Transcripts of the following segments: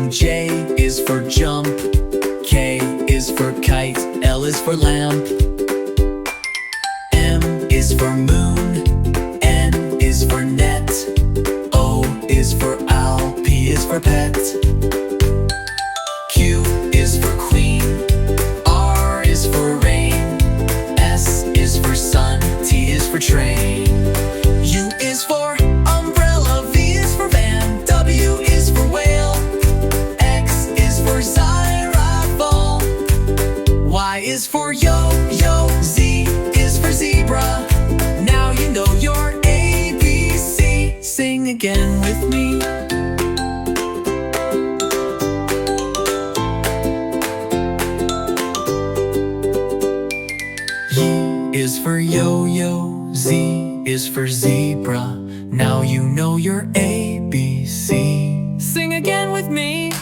cream. J is for jump. K is for kite. L is for lamp. M is for moon. N is for net. O is for owl. P is for pet. Q is for queen. R is for rain. S is for sun. T is for train. U is for umbrella. V is for van. W is for whale. X is for xylophone. Y is for yo-yo. Z is for zebra. Now you know your ABC. Sing again with me. Y is for yo-yo. Z is for zebra. Now you know your ABC. Sing again with me.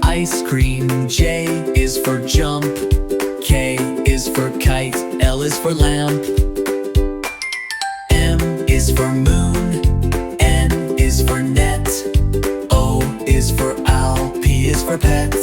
Ice cream. J is for jump. K is for kite. L is for lamp. M is for moon. N is for net. O is for owl. P is for pet.